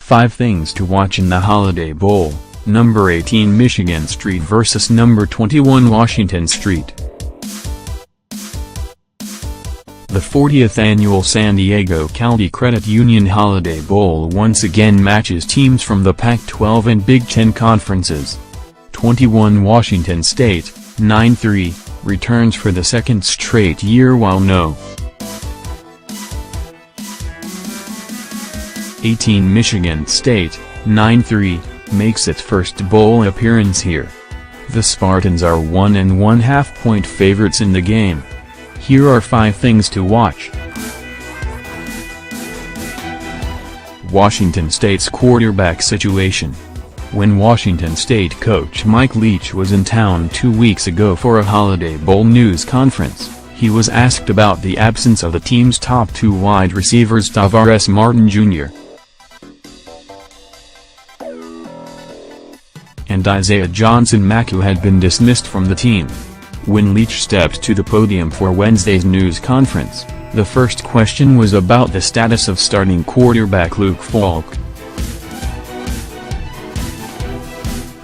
5 things to watch in the Holiday Bowl. Number 18 Michigan Street vs. Number 21 Washington Street. The 40th annual San Diego County Credit Union Holiday Bowl once again matches teams from the Pac-12 and Big Ten conferences. 21 Washington State, 9-3, returns for the second straight year while no. 18 Michigan State, 9-3, makes its first bowl appearance here. The Spartans are 1.5 point favorites in the game. Here are 5 things to watch. Washington State's quarterback situation. When Washington State coach Mike Leach was in town 2 weeks ago for a Holiday Bowl news conference, he was asked about the absence of the team's top 2 wide receivers Tavares Martin Jr. and Isaiah Johnson-Mack, who had been dismissed from the team. When Leach stepped to the podium for Wednesday's news conference, the first question was about the status of starting quarterback Luke Falk.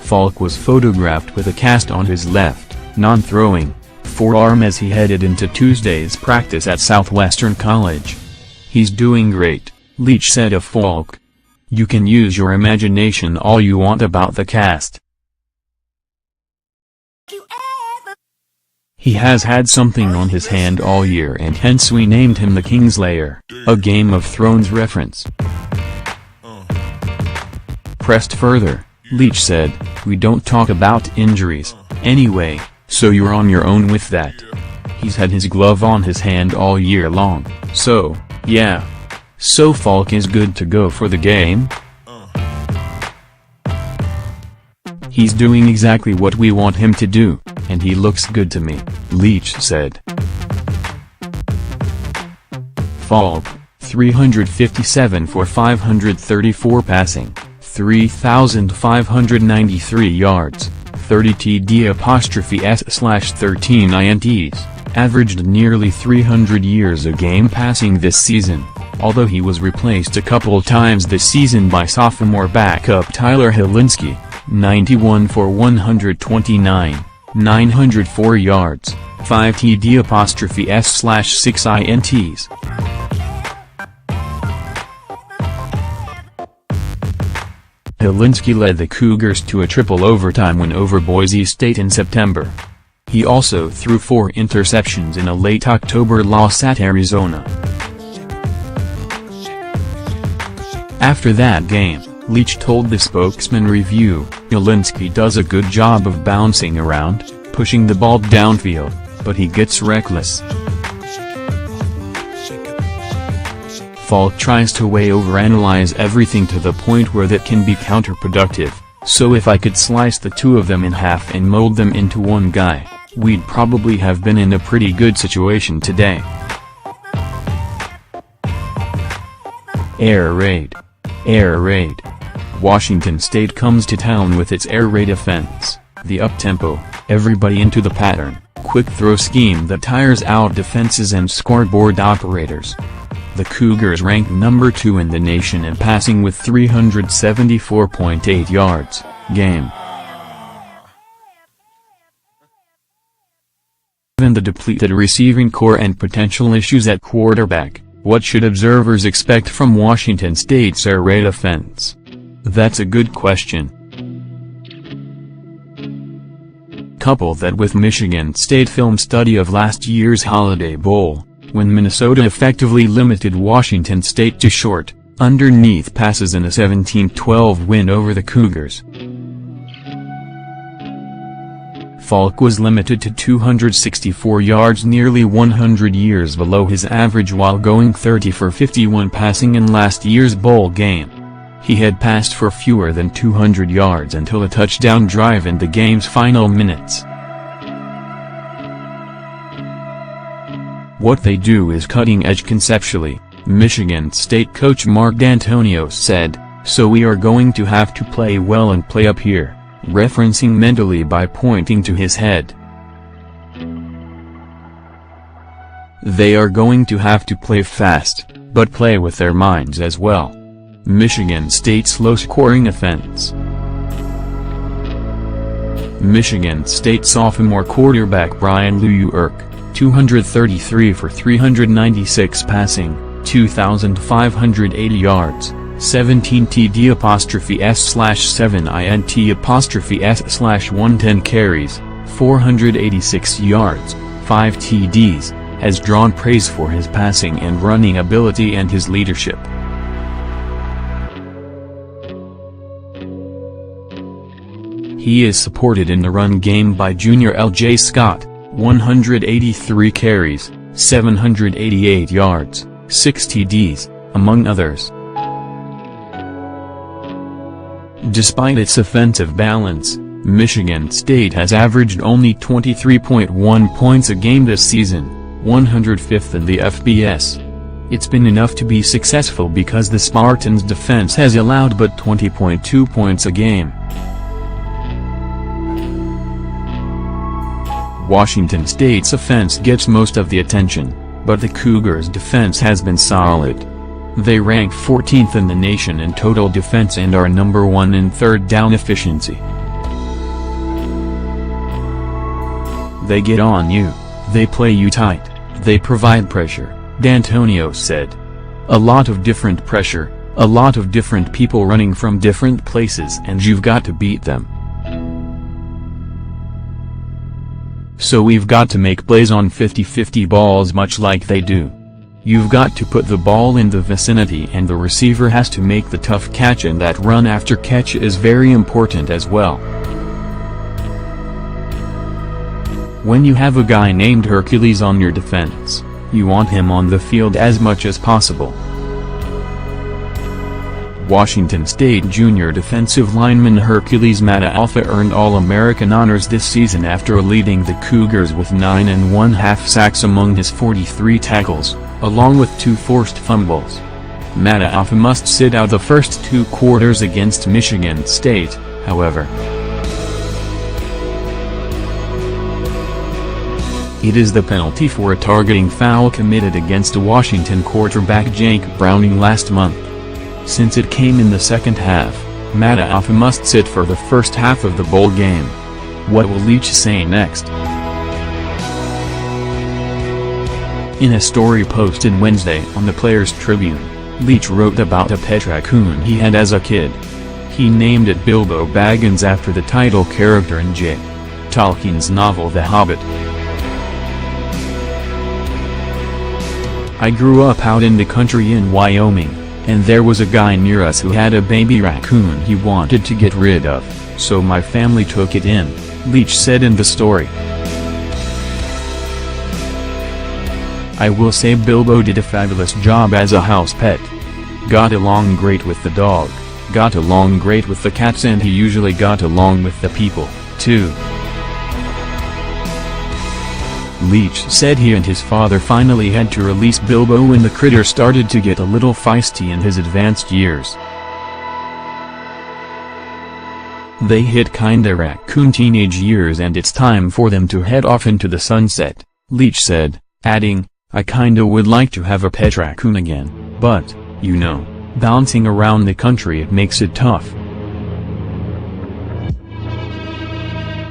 Falk was photographed with a cast on his left, non-throwing, forearm as he headed into Tuesday's practice at Southwestern College. "He's doing great," Leach said of Falk. "You can use your imagination all you want about the cast. He has had something on his hand all year and hence we named him the Kingslayer, a Game of Thrones reference." Pressed further, Leach said, "We don't talk about injuries, anyway, so you're on your own with that. He's had his glove on his hand all year long, so, yeah. So Falk is good to go for the game? He's doing exactly what we want him to do, and he looks good to me," Leach said. Falk, 357 for 534 passing, 3,593 yards, 30 TDs/13 INTs, averaged nearly 300 yards a game passing this season, although he was replaced a couple times this season by sophomore backup Tyler Hilinski, 91 for 129, 904 yards, 5 TDs/6 INTs. Hilinski led the Cougars to a triple overtime win over Boise State in September. He also threw 4 interceptions in a late October loss at Arizona. After that game, Leach told the Spokesman Review, "Hilinski does a good job of bouncing around, pushing the ball downfield, but he gets reckless. Falk tries to way overanalyze everything to the point where that can be counterproductive, so if I could slice the 2 of them in half and mold them into one guy, we'd probably have been in a pretty good situation today." Air raid. Air raid. Washington State comes to town with its air raid offense, the up-tempo, everybody into the pattern, quick throw scheme that tires out defenses and scoreboard operators. The Cougars rank number 2 in the nation in passing with 374.8 yards, game. Given the depleted receiving core and potential issues at quarterback, what should observers expect from Washington State's air raid offense? That's a good question. Couple that with Michigan State film study of last year's Holiday Bowl, when Minnesota effectively limited Washington State to short, underneath passes in a 17-12 win over the Cougars. Falk was limited to 264 yards, nearly 100 yards below his average, while going 30 for 51 passing in last year's bowl game. He had passed for fewer than 200 yards until a touchdown drive in the game's final minutes. "What they do is cutting edge conceptually," Michigan State coach Mark D'Antonio said, "so we are going to have to play well and play up here," referencing mentally by pointing to his head. "They are going to have to play fast, but play with their minds as well. Michigan State's low-scoring offense. Michigan State sophomore quarterback Brian Lewerke, 233 for 396 passing, 2,580 yards, 17 TD'/S/7 INT'/S/110 carries, 486 yards, 5 TDs, has drawn praise for his passing and running ability and his leadership. He is supported in the run game by junior L.J. Scott, 183 carries, 788 yards, 6 TDs, among others. Despite its offensive balance, Michigan State has averaged only 23.1 points a game this season, 105th in the FBS. It's been enough to be successful because the Spartans' defense has allowed but 20.2 points a game. Washington State's offense gets most of the attention, but the Cougars' defense has been solid. They rank 14th in the nation in total defense and are number 1 in third down efficiency. They get on you, they play you tight, they provide pressure, D'Antonio said. A lot of different pressure, a lot of different people running from different places, and you've got to beat them. So we've got to make plays on 50-50 balls much like they do. You've got to put the ball in the vicinity and the receiver has to make the tough catch, and that run after catch is very important as well. When you have a guy named Hercules on your defense, you want him on the field as much as possible. Washington State junior defensive lineman Hercules Mata'afa earned All-American honors this season after leading the Cougars with 9 1/2 sacks among his 43 tackles, along with 2 forced fumbles. Mata'afa must sit out the first 2 quarters against Michigan State, however. It is the penalty for a targeting foul committed against Washington quarterback Jake Browning last month. Since it came in the second half, Mata'afa must sit for the first half of the bowl game. What will Leach say next? In a story posted Wednesday on the Players Tribune, Leach wrote about a pet raccoon he had as a kid. He named it Bilbo Baggins after the title character in J. Tolkien's novel The Hobbit. I grew up out in the country in Wyoming, and there was a guy near us who had a baby raccoon he wanted to get rid of, so my family took it in, Leach said in the story. I will say Bilbo did a fabulous job as a house pet. Got along great with the dog, got along great with the cats, and he usually got along with the people, too. Leach said he and his father finally had to release Bilbo when the critter started to get a little feisty in his advanced years. They hit kinda raccoon teenage years and it's time for them to head off into the sunset, Leach said, adding, I kinda would like to have a pet raccoon again, but, you know, bouncing around the country it makes it tough.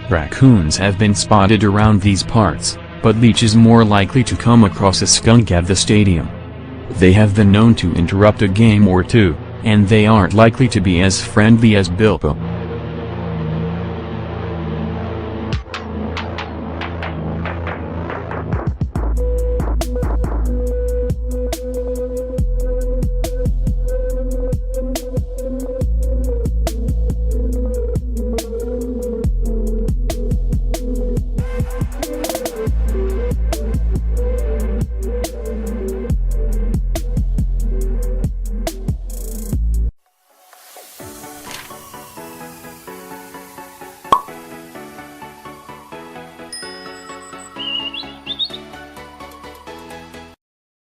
Raccoons have been spotted around these parts, but Leach is more likely to come across a skunk at the stadium. They have been known to interrupt a game or two, and they aren't likely to be as friendly as Bilbo.